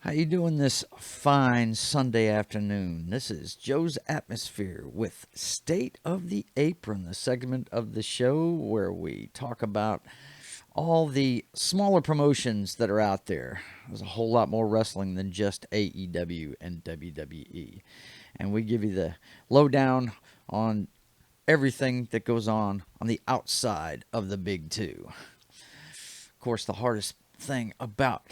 How you doing this fine Sunday afternoon? This is Joe's Atmosphere with State of the Apron, the segment of the show where we talk about all the smaller promotions that are out there. There's a whole lot more wrestling than just AEW and WWE. And we give you the lowdown on everything that goes on the outside of the big two. Of course, the hardest thing about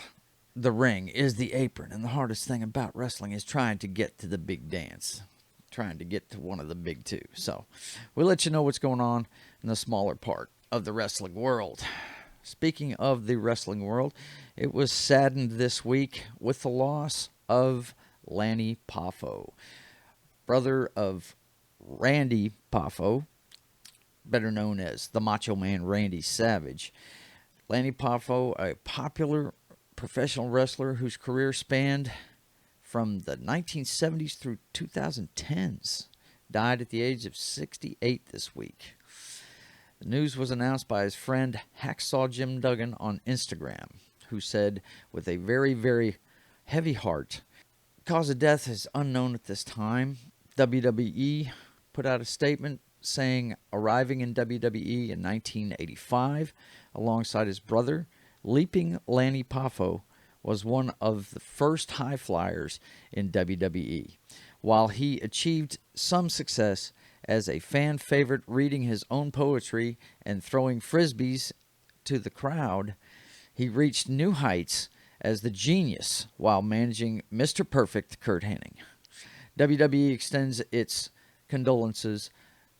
the ring is the apron, and the hardest thing about wrestling is trying to get to the big dance, trying to get to one of the big two. So we'll let you know what's going on in the smaller part of the wrestling world. Speaking of the wrestling world, it was saddened this week with the loss of Lanny Poffo, brother of Randy Poffo, better known as the Macho Man Randy Savage. Lanny Poffo, a popular professional wrestler whose career spanned from the 1970s through 2010s, died at the age of 68 this week. The news was announced by his friend Hacksaw Jim Duggan on Instagram, who said, with a very, very heavy heart, cause of death is unknown at this time. WWE put out a statement saying arriving in WWE in 1985 alongside his brother, Leaping Lanny Poffo was one of the first high flyers in WWE. While he achieved some success as a fan favorite reading his own poetry and throwing frisbees to the crowd, he reached new heights as the genius while managing Mr. Perfect Kurt Hennig. WWE extends its condolences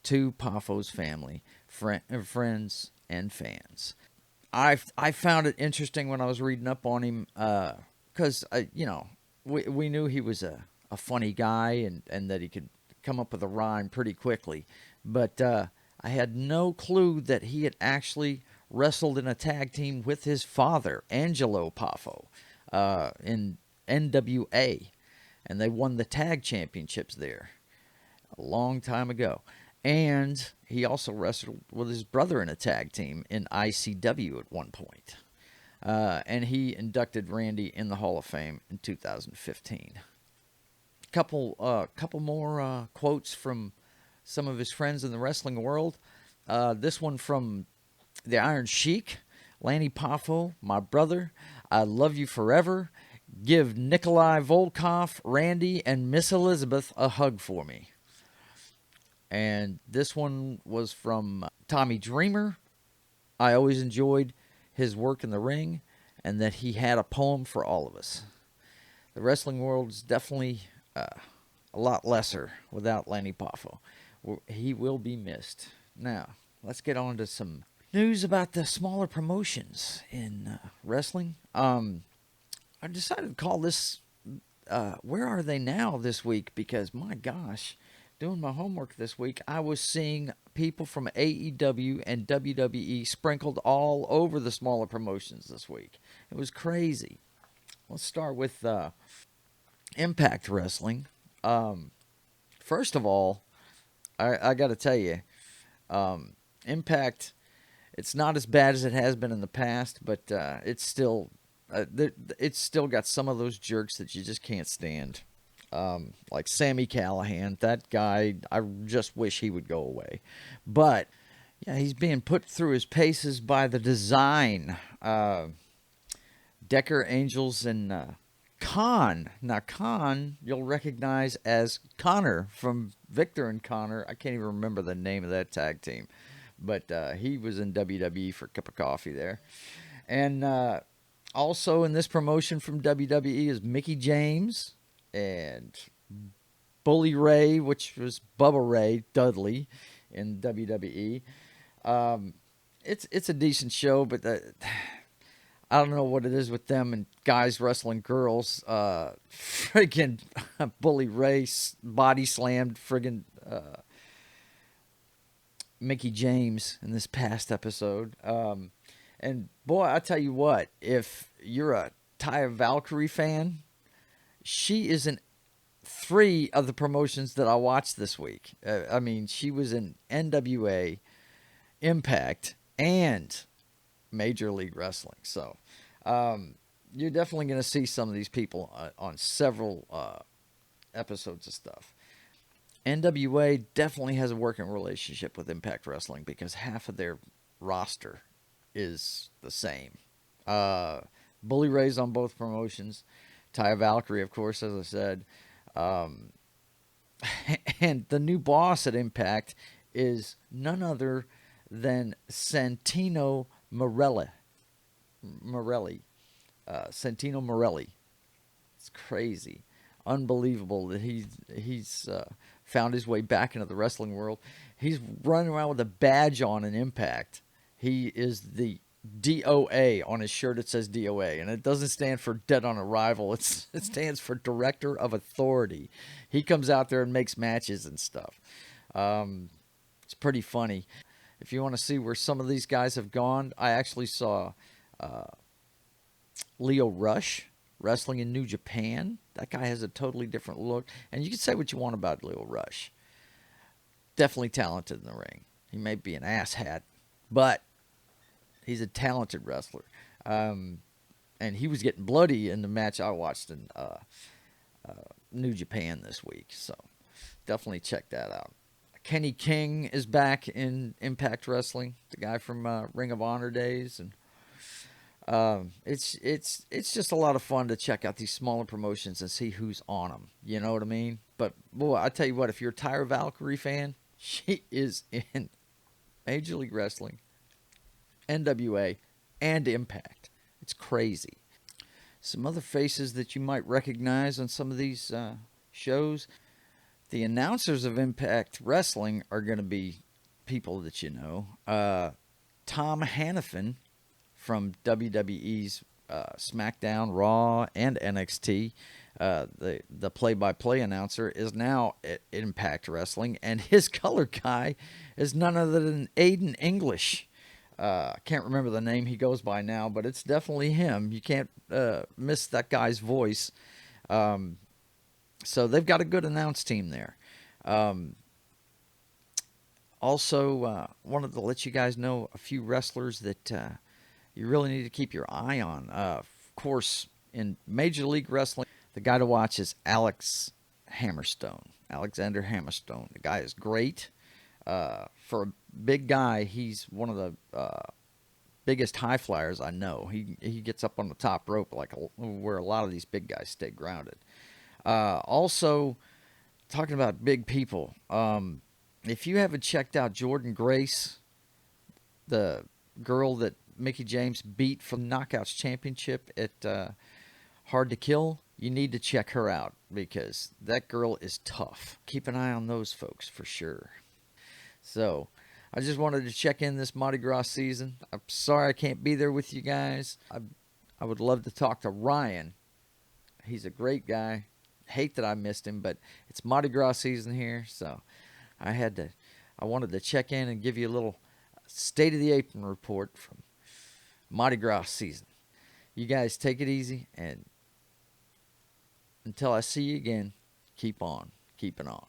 to Poffo's family, friends, and fans. I found it interesting when I was reading up on him because, we knew he was a funny guy and that he could come up with a rhyme pretty quickly. But I had no clue that he had actually wrestled in a tag team with his father, Angelo Poffo, in NWA. And they won the tag championships there a long time ago. And he also wrestled with his brother in a tag team in ICW at one point. And he inducted Randy in the Hall of Fame in 2015. Couple more quotes from some of his friends in the wrestling world. This one from the Iron Sheik. Lanny Poffo, my brother, I love you forever. Give Nikolai Volkov, Randy, and Miss Elizabeth a hug for me. And this one was from Tommy Dreamer. I always enjoyed his work in the ring and that he had a poem for all of us. The wrestling world is definitely a lot lesser without Lanny Poffo. He will be missed. Now, let's get on to some news about the smaller promotions in wrestling. I decided to call this Where Are They Now this week because, my gosh, doing my homework this week, I was seeing people from AEW and WWE sprinkled all over the smaller promotions this week. It was crazy. Let's start with Impact Wrestling. First of all, I got to tell you, Impact, it's not as bad as it has been in the past, but it's still got some of those jerks that you just can't stand. Like Sammy Callahan, that guy, I just wish he would go away. But, yeah, he's being put through his paces by the design. Decker Angels and Khan. Now, Khan, you'll recognize as Connor from Victor and Connor. I can't even remember the name of that tag team. But he was in WWE for a cup of coffee there. And also in this promotion from WWE is Mickey James and Bully Ray, which was Bubba Ray Dudley in WWE. It's a decent show, but I don't know what it is with them and guys wrestling girls. Friggin' Bully Ray body slammed friggin' Mickey James in this past episode. And boy, I tell you what, if you're a Taya Valkyrie fan, she is in 3 of the promotions that I watched this week. I mean, she was in NWA, Impact, and Major League Wrestling. So you're definitely going to see some of these people on several episodes of stuff. NWA definitely has a working relationship with Impact Wrestling because half of their roster is the same. Uh, Bully Ray's on both promotions. Taya Valkyrie, of course, as I said. Um, and the new boss at Impact is none other than Santino Morelli. Morelli. Santino Morelli. It's crazy, unbelievable that he's found his way back into the wrestling world. He's running around with a badge on in Impact. He is the DOA on his shirt. It says DOA, and it doesn't stand for Dead on Arrival. It stands for Director of Authority. He comes out there and makes matches and stuff. It's pretty funny. If you want to see where some of these guys have gone, I actually saw Leo Rush wrestling in New Japan. That guy has a totally different look. And you can say what you want about Leo Rush. Definitely talented in the ring. He may be an asshat, but he's a talented wrestler. And he was getting bloody in the match I watched in New Japan this week. So definitely check that out. Kenny King is back in Impact Wrestling, the guy from Ring of Honor days, and it's just a lot of fun to check out these smaller promotions and see who's on them. You know what I mean? But boy, I tell you what, if you're a Tyra Valkyrie fan, she is in Major League Wrestling, NWA, and Impact. It's crazy. Some other faces that you might recognize on some of these shows. The announcers of Impact Wrestling are going to be people that you know. Tom Hannafin from WWE's SmackDown, Raw, and NXT. The play-by-play announcer is now at Impact Wrestling, and his color guy is none other than Aiden English. Can't remember the name he goes by now, but it's definitely him. You can't miss that guy's voice. So they've got a good announce team there. Also, wanted to let you guys know a few wrestlers that you really need to keep your eye on. Of course, in Major League Wrestling, the guy to watch is Hammerstone. Alexander Hammerstone. The guy is great. For a big guy, he's one of the biggest high flyers I know. He gets up on the top rope like where a lot of these big guys stay grounded. Also, talking about big people, if you haven't checked out Jordan Grace, the girl that Mickie James beat for the Knockouts Championship at Hard to Kill, you need to check her out because that girl is tough. Keep an eye on those folks for sure. So, I just wanted to check in this Mardi Gras season. I'm sorry I can't be there with you guys. I would love to talk to Ryan. He's a great guy. Hate that I missed him, but it's Mardi Gras season here, so I wanted to check in and give you a little State of the Apron report from Mardi Gras season. You guys take it easy, and until I see you again, keep on keeping on.